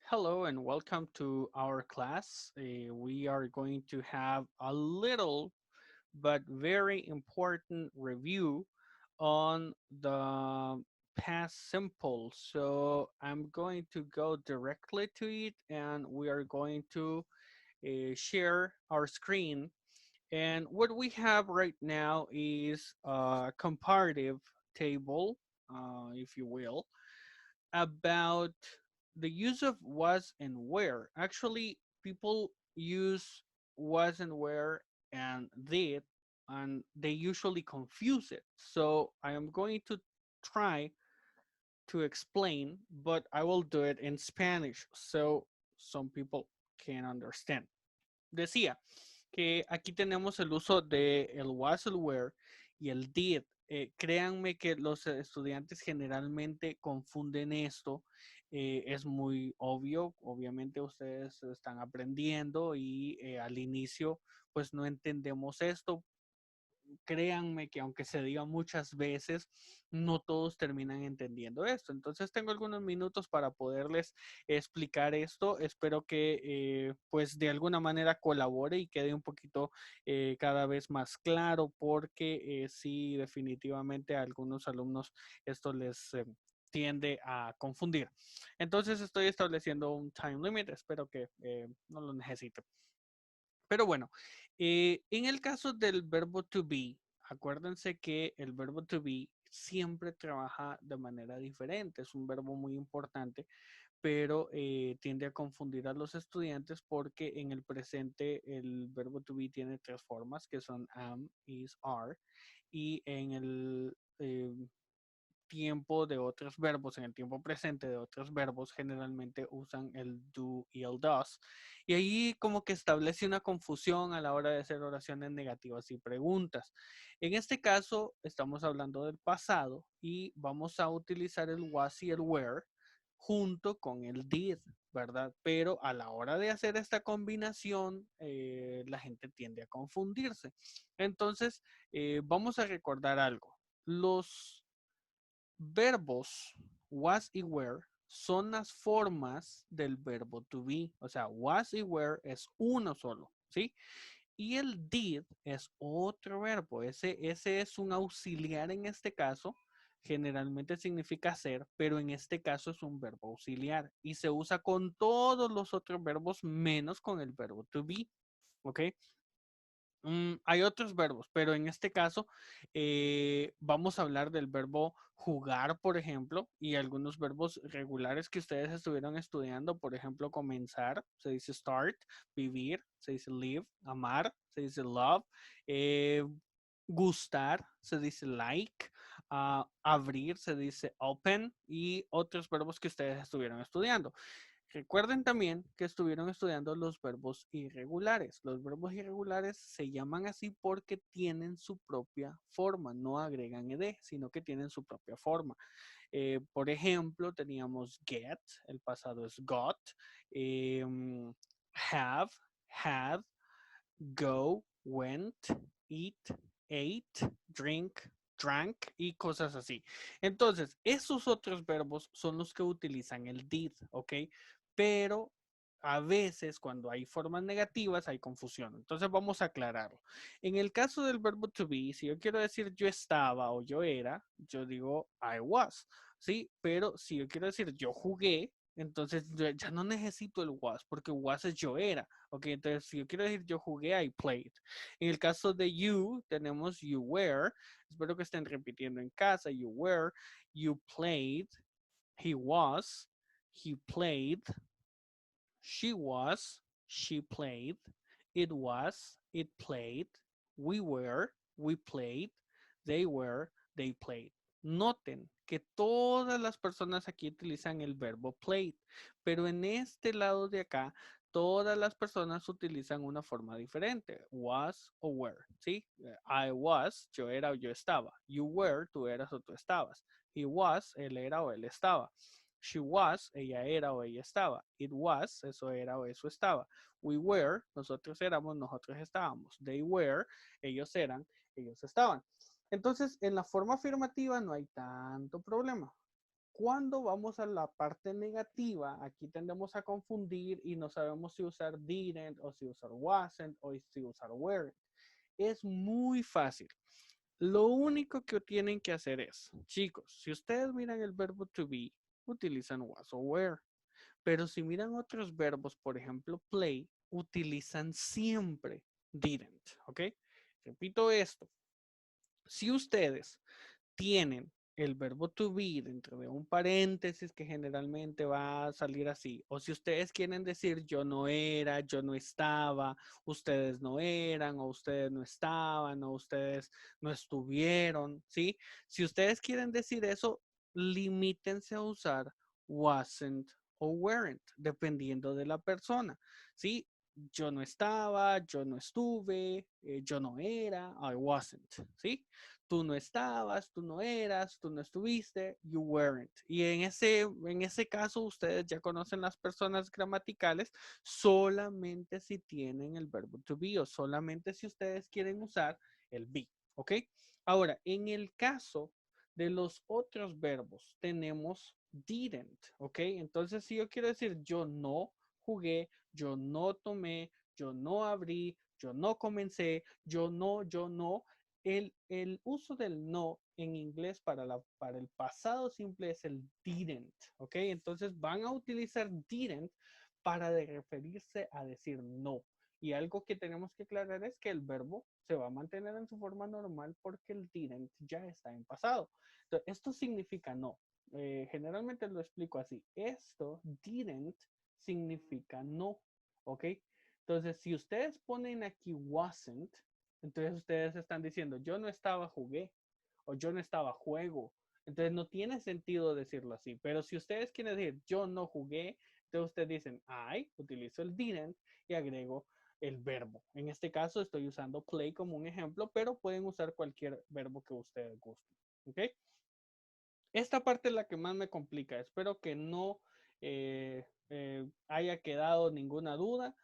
Hello and welcome to our class. We are going to have a little but very important review on the past simple. So I'm going to go directly to it and we are going to share our screen. And what we have right now is a comparative table, if you will, about the use of was and where. Actually, people use was and where and did, and they usually confuse it. So I am going to try to explain, but I will do it in Spanish so some people can understand. Decía que aquí tenemos el uso de el was, el were y el did. Créanme que los estudiantes generalmente confunden esto. Es muy obvio, obviamente ustedes están aprendiendo y al inicio pues no entendemos esto. Créanme que aunque se diga muchas veces, no todos terminan entendiendo esto. Entonces tengo algunos minutos para poderles explicar esto. Espero que pues de alguna manera colabore y quede un poquito cada vez más claro porque sí definitivamente a algunos alumnos esto les tiende a confundir. Entonces estoy estableciendo un time limit. Espero que no lo necesite. Pero bueno, en el caso del verbo to be, acuérdense que el verbo to be siempre trabaja de manera diferente. Es un verbo muy importante, pero tiende a confundir a los estudiantes porque en el presente el verbo to be tiene tres formas que son am, is, are. Y en el tiempo de otros verbos, en el tiempo presente de otros verbos, generalmente usan el do y el does. Y ahí como que establece una confusión a la hora de hacer oraciones negativas y preguntas. En este caso, estamos hablando del pasado y vamos a utilizar el was y el were junto con el did, ¿verdad? Pero a la hora de hacer esta combinación, la gente tiende a confundirse. Entonces, vamos a recordar algo. Los verbos was y were son las formas del verbo to be. O sea, was y were es uno solo, ¿sí? Y el did es otro verbo. Ese es un auxiliar en este caso. Generalmente significa ser, pero en este caso es un verbo auxiliar y se usa con todos los otros verbos menos con el verbo to be. ¿Ok? Hay otros verbos, pero en este caso vamos a hablar del verbo jugar, por ejemplo, y algunos verbos regulares que ustedes estuvieron estudiando, por ejemplo, comenzar, se dice start, vivir, se dice live, amar, se dice love, eh, gustar, se dice like, abrir, se dice open, y otros verbos que ustedes estuvieron estudiando. Recuerden también que estuvieron estudiando los verbos irregulares. Los verbos irregulares se llaman así porque tienen su propia forma, no agregan ed, sino que tienen su propia forma. Por ejemplo, teníamos get, el pasado es got, eh, have, had, go, went, eat, ate, drink, drank y cosas así. Entonces, esos otros verbos son los que utilizan el did, ¿ok? Pero a veces cuando hay formas negativas hay confusión. Entonces vamos a aclararlo. En el caso del verbo to be, si yo quiero decir yo estaba o yo era, yo digo I was, ¿sí? Pero si yo quiero decir yo jugué, entonces ya no necesito el was porque was es yo era. Ok, entonces si yo quiero decir yo jugué, I played. En el caso de you, tenemos you were. Espero que estén repitiendo en casa. You were, you played, he was, he played, she was, she played, it was, it played, we were, we played, they were, they played. Noten que todas las personas aquí utilizan el verbo played, pero en este lado de acá, todas las personas utilizan una forma diferente, was o were, ¿sí? I was, yo era o yo estaba. You were, tú eras o tú estabas. He was, él era o él estaba. She was, ella era o ella estaba. It was, eso era o eso estaba. We were, nosotros éramos, nosotros estábamos. They were, ellos eran, ellos estaban. Entonces, en la forma afirmativa no hay tanto problema. cuando vamos a la parte negativa, aquí tendemos a confundir y no sabemos si usar didn't o si usar wasn't o si usar weren't. Es muy fácil. Lo único que tienen que hacer es, chicos, si ustedes miran el verbo to be, utilizan was o were. Pero si miran otros verbos, por ejemplo, play, utilizan siempre didn't, ¿ok? Repito esto. Si ustedes tienen el verbo to be dentro de un paréntesis que generalmente va a salir así, o si ustedes quieren decir yo no era, yo no estaba, ustedes no eran, o ustedes no estaban, o ustedes no estuvieron, ¿sí? Si ustedes quieren decir eso, limítense a usar wasn't o weren't, dependiendo de la persona, ¿sí? Yo no estaba, yo no estuve, yo no era, I wasn't, ¿sí? Tú no estabas, tú no eras, tú no estuviste, you weren't. Y en ese caso ustedes ya conocen las personas gramaticales solamente si tienen el verbo to be o solamente si ustedes quieren usar el be, ¿ok? Ahora, en el caso de los otros verbos tenemos didn't, ¿ok? Entonces si yo quiero decir yo no jugué, yo no tomé, yo no abrí, yo no comencé, yo no, el uso del no en inglés para el pasado simple es el didn't, ¿ok? Entonces van a utilizar didn't para referirse a decir no. Y algo que tenemos que aclarar es que el verbo se va a mantener en su forma normal porque el didn't ya está en pasado. Entonces, esto significa no. Generalmente lo explico así. Esto, didn't, significa no, ¿ok? Entonces, si ustedes ponen aquí wasn't, entonces ustedes están diciendo, yo no estaba jugué o yo no estaba juego. Entonces no tiene sentido decirlo así. Pero si ustedes quieren decir, yo no jugué, entonces ustedes dicen, I, utilizo el didn't y agrego el verbo. En este caso estoy usando play como un ejemplo, pero pueden usar cualquier verbo que ustedes gusten. ¿Ok? Esta parte es la que más me complica. Espero que no haya quedado ninguna duda.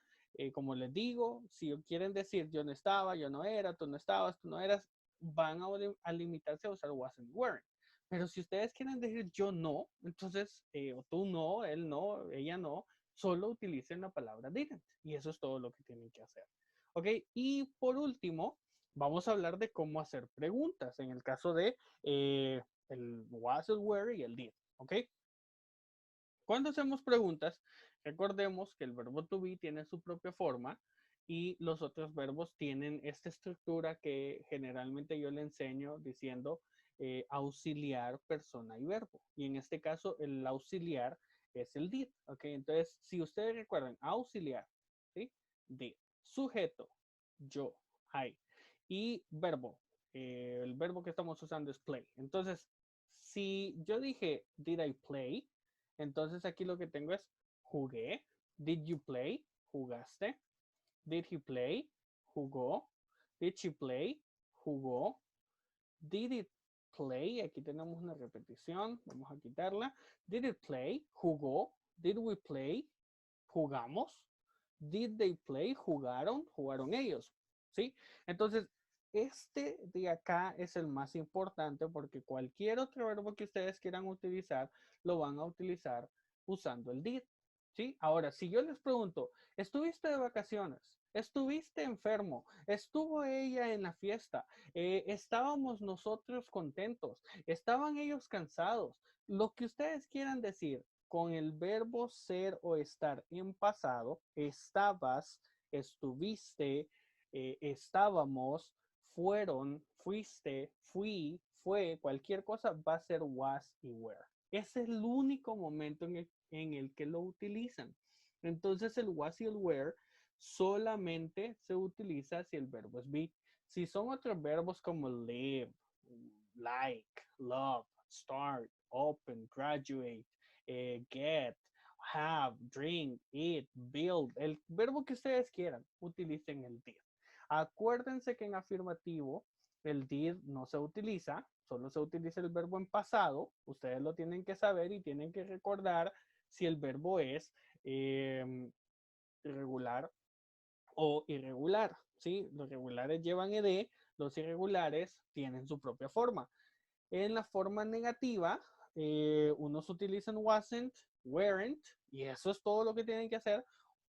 Como les digo, si quieren decir yo no estaba, yo no era, tú no estabas, tú no eras, van a limitarse a usar wasn't, weren't. Pero si ustedes quieren decir yo no, entonces, o tú no, él no, ella no, solo utilicen la palabra didn't. Y eso es todo lo que tienen que hacer. ¿Ok? Y por último, vamos a hablar de cómo hacer preguntas. En el caso de el was, el were y el did. ¿Ok? Cuando hacemos preguntas, recordemos que el verbo to be tiene su propia forma y los otros verbos tienen esta estructura que generalmente yo le enseño diciendo auxiliar, persona y verbo. Y en este caso, el auxiliar es el did. ¿Ok? Entonces, si ustedes recuerdan, auxiliar, ¿sí? Did. Sujeto, yo, I. Y verbo, el verbo que estamos usando es play. Entonces, si yo dije, did I play? Entonces aquí lo que tengo es jugué. Did you play? Jugaste. Did he play? Jugó. Did she play? Jugó. Did it play? Aquí tenemos una repetición. Vamos a quitarla. Did it play? Jugó. Did we play? Jugamos. Did they play? Jugaron. Jugaron ellos. ¿Sí? Entonces, este de acá es el más importante porque cualquier otro verbo que ustedes quieran utilizar, lo van a utilizar usando el did. ¿Sí? Ahora, si yo les pregunto, ¿estuviste de vacaciones? ¿Estuviste enfermo? ¿Estuvo ella en la fiesta? ¿Estábamos nosotros contentos? ¿Estaban ellos cansados? Lo que ustedes quieran decir con el verbo ser o estar en pasado, estabas, estuviste, estábamos, fueron, fuiste, fui, fue, cualquier cosa va a ser was y were. Es el único momento en el que lo utilizan. Entonces el was y el were solamente se utiliza si el verbo es be. Si son otros verbos como live, like, love, start, open, graduate, get, have, drink, eat, build, el verbo que ustedes quieran, utilicen el did. Acuérdense que en afirmativo el did no se utiliza, solo se utiliza el verbo en pasado. Ustedes lo tienen que saber y tienen que recordar si el verbo es regular o irregular. ¿Sí? Los regulares llevan ed, los irregulares tienen su propia forma. En la forma negativa, unos utilizan wasn't, weren't, y eso es todo lo que tienen que hacer.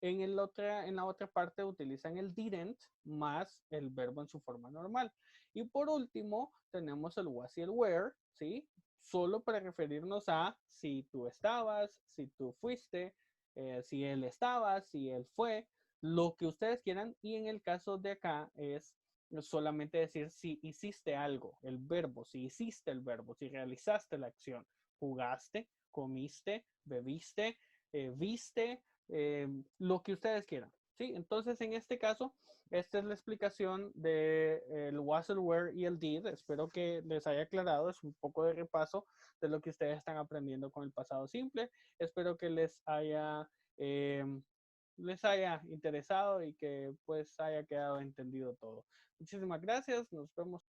En la otra parte utilizan el didn't más el verbo en su forma normal. Y por último, tenemos el was y el were, ¿sí? Solo para referirnos a si tú estabas, si tú fuiste, si él estaba, si él fue, lo que ustedes quieran. Y en el caso de acá es solamente decir si hiciste algo, el verbo, si hiciste el verbo, si realizaste la acción, jugaste, comiste, bebiste, viste, lo que ustedes quieran. ¿Sí? Entonces, en este caso, esta es la explicación del de, was, el were y el did. Espero que les haya aclarado. Es un poco de repaso de lo que ustedes están aprendiendo con el pasado simple. Espero que les haya interesado y que pues haya quedado entendido todo. Muchísimas gracias. Nos vemos.